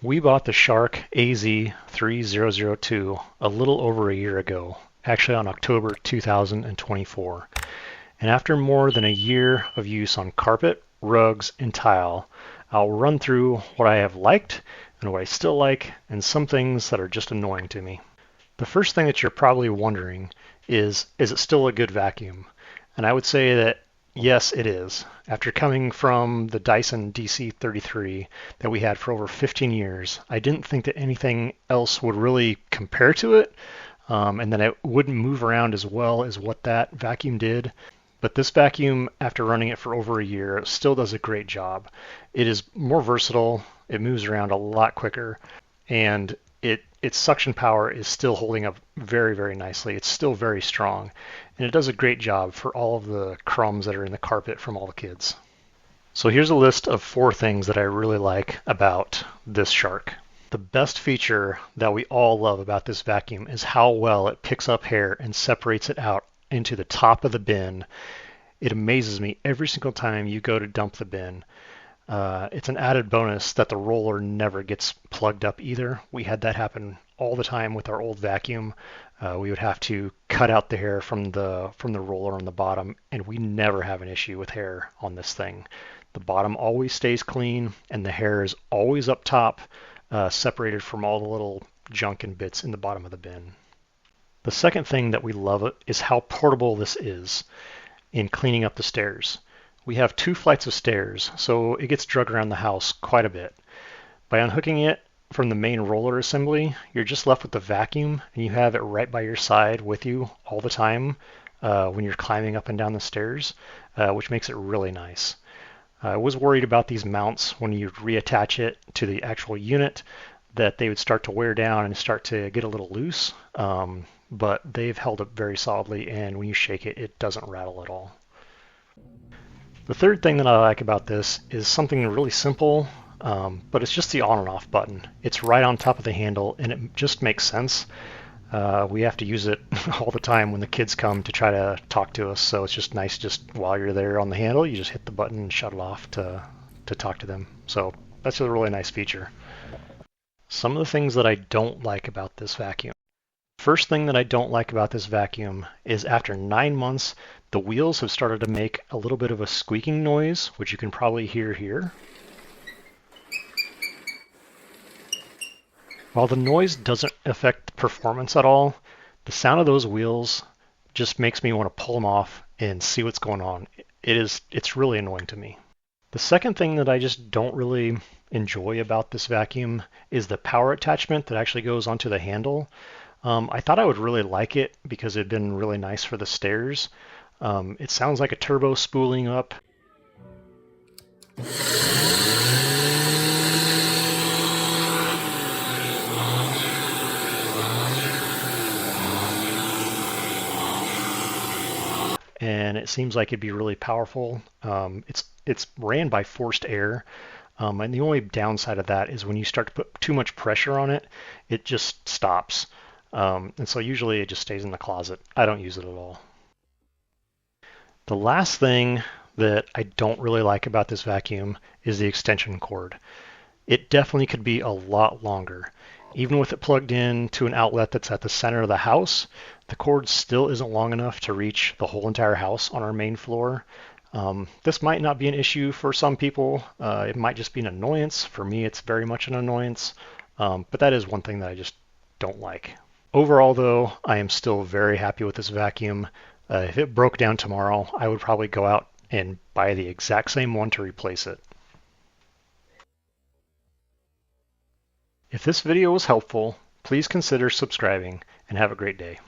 We bought the Shark AZ3002 a little over a year ago, actually on October 2024. And after more than a year of use on carpet, rugs, and tile, I'll run through what I have liked and what I still like, and some things that are just annoying to me. The first thing that you're probably wondering is it still a good vacuum? And I would say that yes, it is. After coming from the Dyson DC-33 that we had for over 15 years, I didn't think that anything else would really compare to it, and that it wouldn't move around as well as what that vacuum did. But this vacuum, after running it for over a year, still does a great job. It is more versatile, it moves around a lot quicker, and its suction power is still holding up very, very nicely. It's still very strong, and it does a great job for all of the crumbs that are in the carpet from all the kids. So here's a list of 4 things that I really like about this Shark. The best feature that we all love about this vacuum is how well it picks up hair and separates it out into the top of the bin. It amazes me every single time you go to dump the bin. It's an added bonus that the roller never gets plugged up either. We had that happen all the time with our old vacuum. We would have to cut out the hair from the roller on the bottom, and we never have an issue with hair on this thing. The bottom always stays clean, and the hair is always up top, separated from all the little junk and bits in the bottom of the bin. The second thing that we love is how portable this is in cleaning up the stairs. We have 2 flights of stairs, so it gets drug around the house quite a bit. By unhooking it from the main roller assembly, you're just left with the vacuum, and you have it right by your side with you all the time when you're climbing up and down the stairs, which makes it really nice. I was worried about these mounts when you reattach it to the actual unit, that they would start to wear down and start to get a little loose, but they've held up very solidly, and when you shake it, it doesn't rattle at all. The third thing that I like about this is something really simple, but it's just the on and off button. It's right on top of the handle, and it just makes sense. We have to use it all the time when the kids come to try to talk to us, so it's just nice just while you're there on the handle, you just hit the button and shut it off to talk to them. So that's a really nice feature. Some of the things that I don't like about this vacuum. First thing that I don't like about this vacuum is after 9 months, the wheels have started to make a little bit of a squeaking noise, which you can probably hear here. While the noise doesn't affect performance at all, the sound of those wheels just makes me want to pull them off and see what's going on. It's really annoying to me. The second thing that I just don't really enjoy about this vacuum is the power attachment that actually goes onto the handle. I thought I would really like it because it had been really nice for the stairs. It sounds like a turbo spooling up. And it seems like it'd be really powerful. It's ran by forced air, and the only downside of that is when you start to put too much pressure on it, it just stops. And so usually it just stays in the closet. I don't use it at all. The last thing that I don't really like about this vacuum is the extension cord. It definitely could be a lot longer. Even with it plugged in to an outlet that's at the center of the house, the cord still isn't long enough to reach the whole entire house on our main floor. This might not be an issue for some people. It might just be an annoyance. For me, it's very much an annoyance. But that is one thing that I just don't like. Overall, though, I am still very happy with this vacuum. If it broke down tomorrow, I would probably go out and buy the exact same one to replace it. If this video was helpful, please consider subscribing and have a great day.